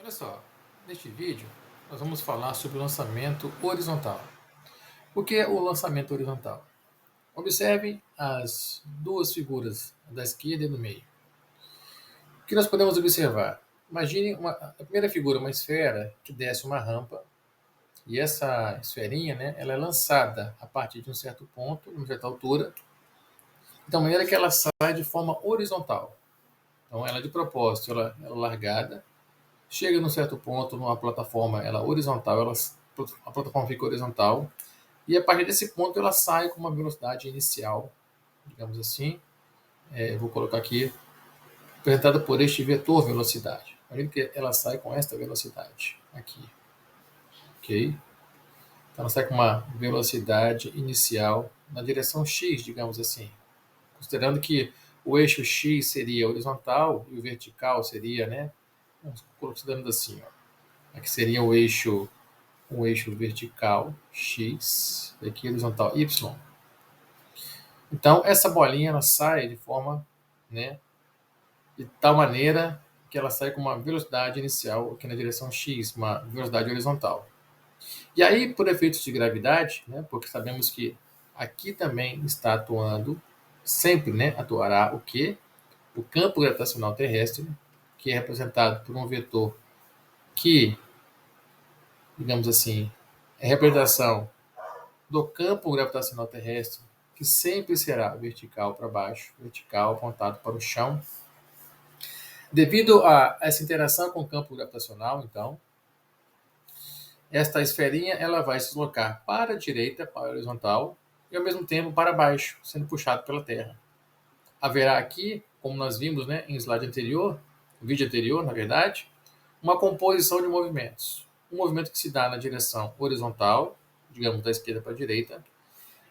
Olha só, neste vídeo nós vamos falar sobre o lançamento horizontal. O que é o lançamento horizontal? Observe as duas figuras, da esquerda e do meio. O que nós podemos observar? Imagine a primeira figura, uma esfera que desce uma rampa, e essa esferinha, ela é lançada a partir de um certo ponto, de uma certa altura, de tal maneira que ela sai de forma horizontal. Então, ela de propósito, ela é largada, chega num certo ponto, numa plataforma ela horizontal, a plataforma fica horizontal, e a partir desse ponto ela sai com uma velocidade inicial, digamos assim, eu vou colocar aqui, representada por este vetor velocidade. Imagina que ela sai com esta velocidade aqui, ok? Então ela sai com uma velocidade inicial na direção x, digamos assim, considerando que o eixo x seria horizontal e o vertical seria, considerando assim, ó, aqui seria o eixo vertical x, aqui horizontal y. Então essa bolinha ela sai de forma, né, de tal maneira que ela sai com uma velocidade inicial aqui na direção x, uma velocidade horizontal. E aí, por efeitos de gravidade, porque sabemos que aqui também está atuando, sempre, atuará o quê? O campo gravitacional terrestre, que é representado por um vetor que, digamos assim, é a representação do campo gravitacional terrestre, que sempre será vertical para baixo, vertical apontado para o chão. Devido a essa interação com o campo gravitacional, então, esta esferinha ela vai se deslocar para a direita, para a horizontal, e ao mesmo tempo para baixo, sendo puxado pela Terra. Haverá aqui, como nós vimos, em slide anterior, vídeo anterior, na verdade, uma composição de movimentos. Um movimento que se dá na direção horizontal, digamos da esquerda para a direita,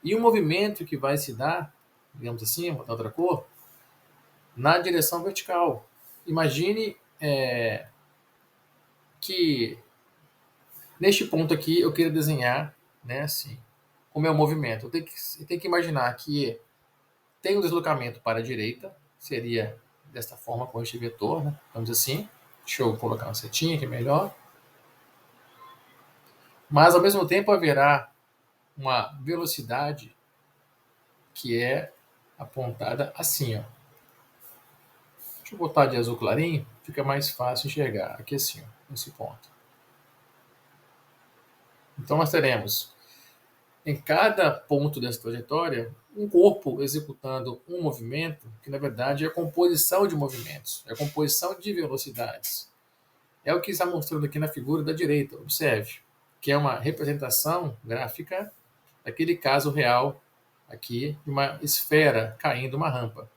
e um movimento que vai se dar, digamos assim, botar outra cor, na direção vertical. Imagine que neste ponto aqui eu queira desenhar, assim, como é o movimento. Eu tenho que imaginar que tem um deslocamento para a direita, seria desta forma com este vetor, vamos assim. Deixa eu colocar uma setinha que é melhor. Mas ao mesmo tempo haverá uma velocidade que é apontada assim, ó. Deixa eu botar de azul clarinho, fica mais fácil enxergar. Aqui assim, ó, nesse ponto. Então nós teremos em cada ponto dessa trajetória um corpo executando um movimento que na verdade é a composição de movimentos, é a composição de velocidades. É o que está mostrando aqui na figura da direita, observe, que é uma representação gráfica daquele caso real aqui de uma esfera caindo uma rampa.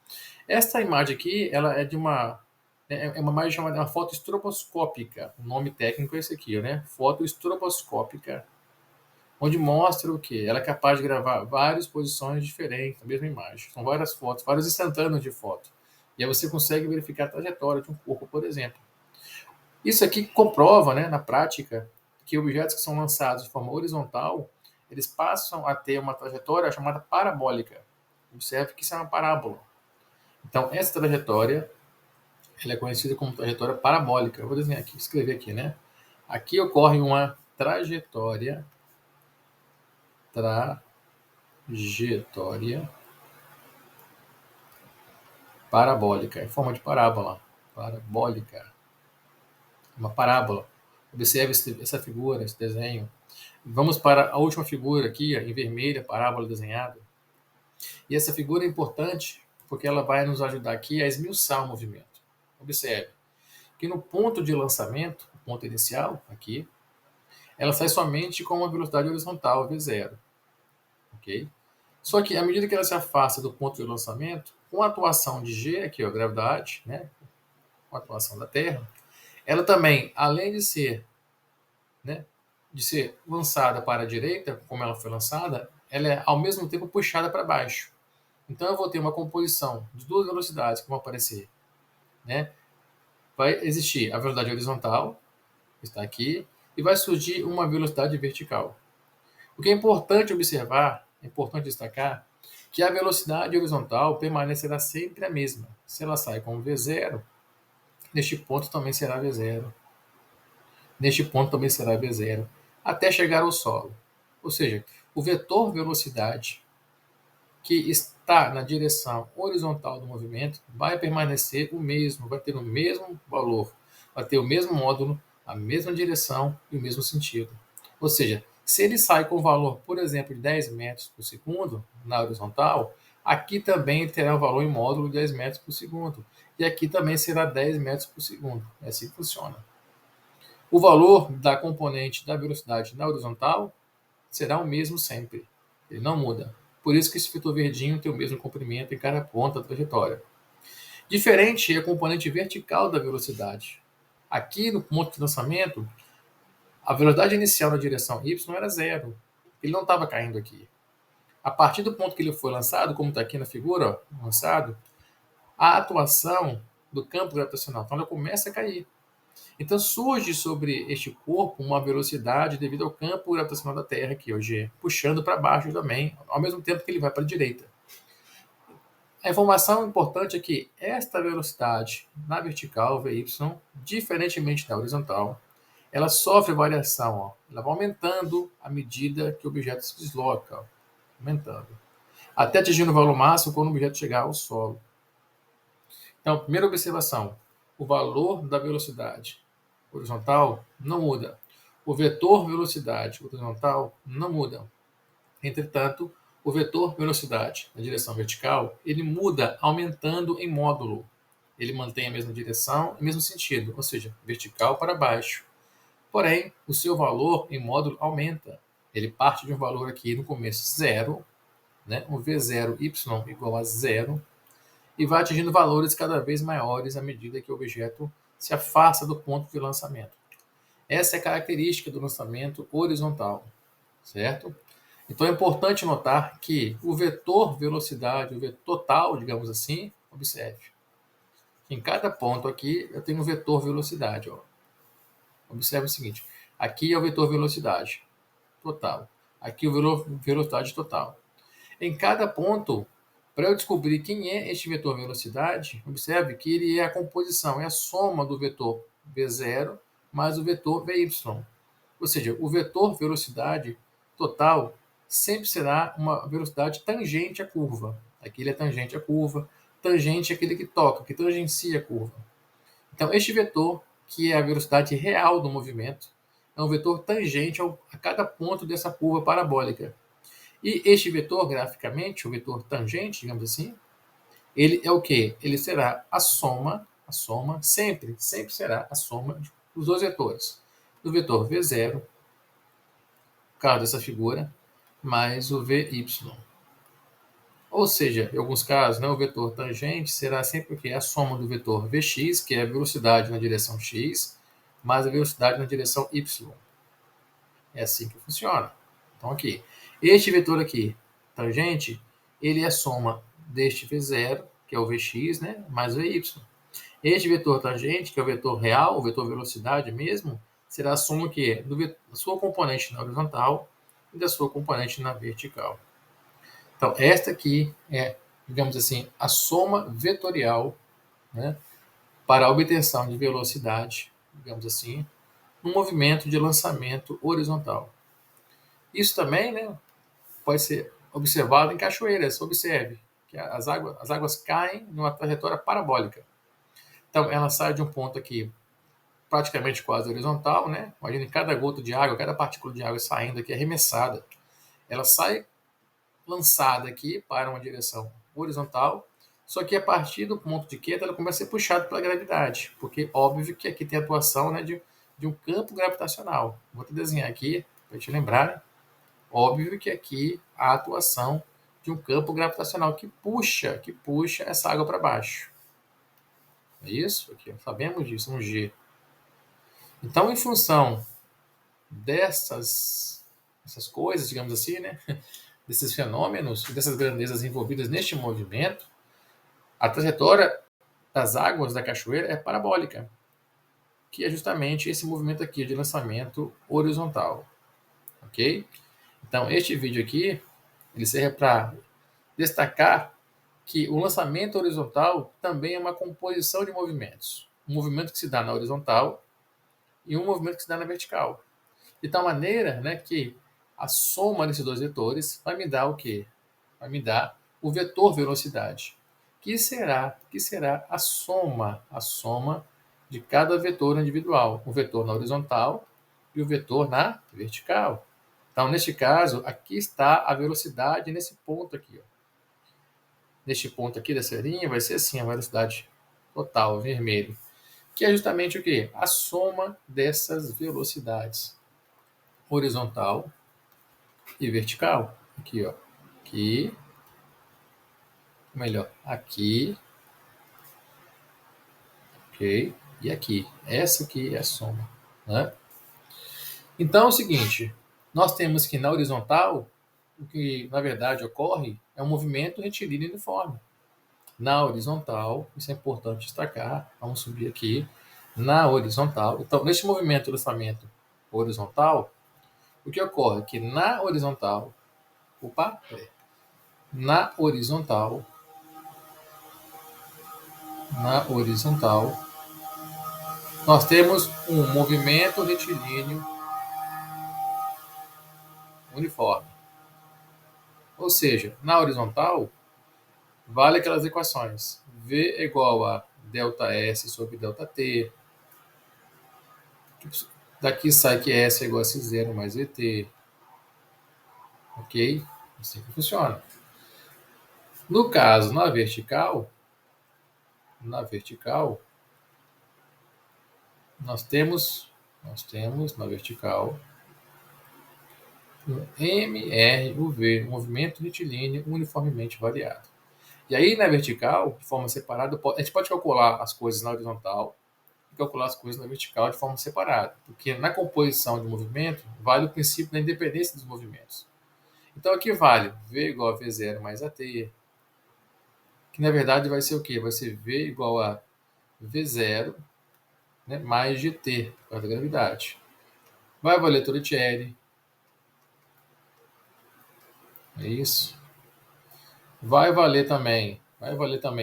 Esta imagem aqui, ela é de uma imagem chamada uma foto estroboscópica. O nome técnico é esse aqui, Foto estroboscópica, onde mostra o que? Ela é capaz de gravar várias posições diferentes da mesma imagem. São várias fotos, vários instantâneos de foto. E aí você consegue verificar a trajetória de um corpo, por exemplo. Isso aqui comprova, na prática, que objetos que são lançados de forma horizontal, eles passam a ter uma trajetória chamada parabólica. Observe que isso é uma parábola. Então, essa trajetória ela é conhecida como trajetória parabólica. Eu vou desenhar aqui, escrever aqui, Aqui ocorre uma trajetória parabólica, em forma de parábola. Parabólica. Uma parábola. Observe essa figura, esse desenho. Vamos para a última figura aqui, em vermelho, a parábola desenhada. E essa figura é importante porque ela vai nos ajudar aqui a esmiuçar o movimento. Observe que no ponto de lançamento, o ponto inicial, aqui, ela sai somente com uma velocidade horizontal, v0. Ok? Só que à medida que ela se afasta do ponto de lançamento, com a atuação de G, aqui, ó, a gravidade, com a atuação da Terra, ela também, além né, de ser lançada para a direita, como ela foi lançada, ela é ao mesmo tempo puxada para baixo. Então eu vou ter uma composição de duas velocidades que vão aparecer. Vai existir a velocidade horizontal, que está aqui, e vai surgir uma velocidade vertical. O que é importante observar, é importante destacar, que a velocidade horizontal permanecerá sempre a mesma. Se ela sai com V0, neste ponto também será V0. neste ponto também será v0, até chegar ao solo. Ou seja, o vetor velocidade que está na direção horizontal do movimento vai permanecer o mesmo, vai ter o mesmo valor, vai ter o mesmo módulo, a mesma direção e o mesmo sentido. Ou seja, se ele sai com o valor, por exemplo, de 10 metros por segundo na horizontal, aqui também terá o valor em módulo de 10 metros por segundo. E aqui também será 10 metros por segundo. É assim que funciona. O valor da componente da velocidade na horizontal será o mesmo sempre. Ele não muda. Por isso que esse vetor verdinho tem o mesmo comprimento em cada ponta da trajetória. Diferente é a componente vertical da velocidade. Aqui no ponto de lançamento, a velocidade inicial na direção y era zero. Ele não estava caindo aqui. A partir do ponto que ele foi lançado, como está aqui na figura, ó, lançado, a atuação do campo gravitacional, então ela começa a cair. Então surge sobre este corpo uma velocidade devido ao campo gravitacional da Terra, aqui, o G, puxando para baixo também, ao mesmo tempo que ele vai para a direita. A informação importante é que esta velocidade na vertical, Vy, diferentemente da horizontal, ela sofre variação. Ó. Ela vai aumentando à medida que o objeto se desloca, ó, aumentando, até atingir o valor máximo quando o objeto chegar ao solo. Então, primeira observação, o valor da velocidade horizontal não muda. O vetor velocidade horizontal não muda. Entretanto, o vetor velocidade na direção vertical, ele muda aumentando em módulo. Ele mantém a mesma direção e mesmo sentido, ou seja, vertical para baixo. Porém, o seu valor em módulo aumenta. Ele parte de um valor aqui no começo zero, né, um v0y igual a zero, e vai atingindo valores cada vez maiores à medida que o objeto se afasta do ponto de lançamento. Essa é a característica do lançamento horizontal, certo? Então é importante notar que o vetor velocidade, o vetor total, digamos assim, observe. Em cada ponto aqui eu tenho um vetor velocidade. Ó. Observe o seguinte, aqui é o vetor velocidade total, aqui o vetor velocidade total. Em cada ponto, para eu descobrir quem é este vetor velocidade, observe que ele é a composição, é a soma do vetor v0 mais o vetor vy. Ou seja, o vetor velocidade total sempre será uma velocidade tangente à curva. Aqui ele é tangente à curva, tangente é aquele que toca, que tangencia a curva. Então, este vetor, que é a velocidade real do movimento, é um vetor tangente a cada ponto dessa curva parabólica. E este vetor, graficamente, o vetor tangente, digamos assim, ele é o quê? Ele será a soma, sempre será a soma dos dois vetores. Do vetor V0, no caso dessa figura, mais o Vy. Ou seja, em alguns casos, né, o vetor tangente será sempre o quê? A soma do vetor Vx, que é a velocidade na direção x, mais a velocidade na direção y. É assim que funciona. Então, aqui. Este vetor aqui, tangente, ele é a soma deste V0, que é o Vx, né, mais o Vy. Este vetor tangente, que é o vetor real, o vetor velocidade mesmo, será a soma que é da sua componente na horizontal e da sua componente na vertical. Então, esta aqui é, digamos assim, a soma vetorial, né, para a obtenção de velocidade, digamos assim, no movimento de lançamento horizontal. Isso também, né, pode ser observado em cachoeiras. Observe que as águas caem numa trajetória parabólica. Então, ela sai de um ponto aqui praticamente quase horizontal, né? Imagine cada gota de água, cada partícula de água saindo aqui arremessada. Ela sai lançada aqui para uma direção horizontal, só que a partir do ponto de queda ela começa a ser puxada pela gravidade, porque óbvio que aqui tem a atuação, né, de um campo gravitacional. Vou te desenhar aqui para te lembrar. Né? Óbvio que aqui há a atuação de um campo gravitacional que puxa essa água para baixo. É isso? Aqui, sabemos disso, um G. Então, em função dessas coisas, digamos assim, né, desses fenômenos, dessas grandezas envolvidas neste movimento, a trajetória das águas da cachoeira é parabólica, que é justamente esse movimento aqui de lançamento horizontal, ok? Então, este vídeo aqui, ele serve para destacar que o lançamento horizontal também é uma composição de movimentos. Um movimento que se dá na horizontal e um movimento que se dá na vertical. De tal maneira, né, que a soma desses dois vetores vai me dar o quê? Vai me dar o vetor velocidade, que será a soma de cada vetor individual, o vetor na horizontal e o vetor na vertical. Então, neste caso, aqui está a velocidade nesse ponto aqui. Ó. Neste ponto aqui dessa linha vai ser assim, a velocidade total, vermelho, que é justamente o quê? A soma dessas velocidades, horizontal e vertical. Aqui, ó. Aqui, melhor, aqui, ok? E aqui. Essa aqui é a soma, né? Então é o seguinte, nós temos que na horizontal, o que na verdade ocorre é um movimento retilíneo uniforme. Na horizontal, isso é importante destacar, vamos subir aqui, na horizontal. Então, neste movimento de lançamento horizontal, o que ocorre é que na horizontal, na horizontal, nós temos um movimento retilíneo uniforme. Ou seja, na horizontal, vale aquelas equações. V é igual a ΔS sobre ΔT. Daqui sai que S é igual a C0 mais VT. Ok? Assim que funciona. No caso, na vertical, nós temos na vertical um MRUV, movimento retilíneo uniformemente variado. E aí, na vertical, de forma separada, a gente pode calcular as coisas na horizontal e calcular as coisas na vertical de forma separada, porque na composição de movimento vale o princípio da independência dos movimentos. Então aqui vale V igual a V0 mais AT, que na verdade vai ser o quê? Vai ser V igual a V0, né, mais GT, por causa da gravidade. Vai valer Torricelli. É isso. Vai valer também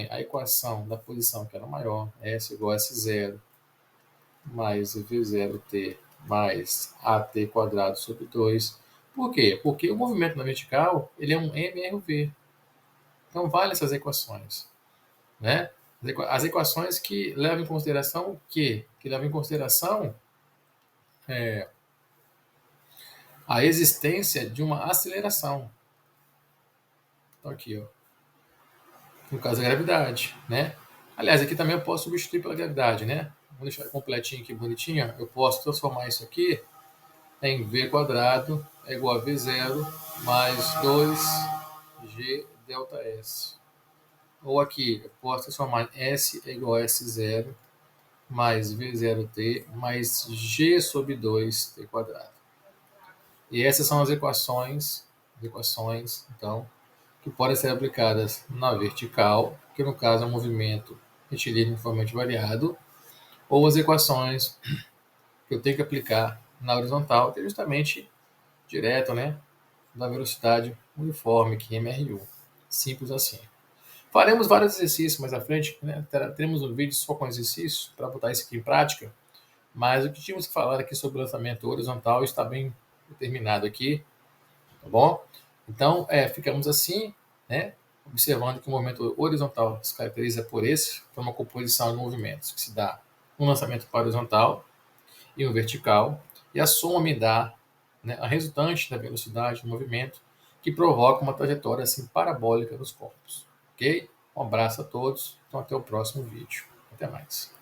a equação da posição que era maior, S igual a S0 mais V0t mais AT quadrado sobre 2. Por quê? Porque o movimento na vertical ele é um MRV. Então vale essas equações, né? As equações que levam em consideração o quê? Que levam em consideração a existência de uma aceleração. Então aqui, ó, no caso da gravidade, né? Aliás, aqui também eu posso substituir pela gravidade, né? Vou deixar completinho aqui, bonitinho. Eu posso transformar isso aqui em V quadrado é igual a V0 mais 2G delta S. Ou aqui, eu posso transformar em S é igual a S0 mais V0t mais G sobre 2t quadrado. E essas são as equações, então, que podem ser aplicadas na vertical, que no caso é um movimento retilíneo uniformemente variado, ou as equações que eu tenho que aplicar na horizontal, que é justamente direto, né, da velocidade uniforme, que é MRU. Simples assim. Faremos vários exercícios mais à frente, né? Teremos um vídeo só com exercícios para botar isso aqui em prática, mas o que tínhamos que falar aqui sobre o lançamento horizontal está bem determinado aqui, tá bom? Então, ficamos assim, né? Observando que o movimento horizontal se caracteriza por uma composição de movimentos que se dá um lançamento para horizontal e um vertical, e a soma me dá, né, a resultante da velocidade do movimento que provoca uma trajetória assim parabólica dos corpos. Ok? Um abraço a todos, então até o próximo vídeo. Até mais.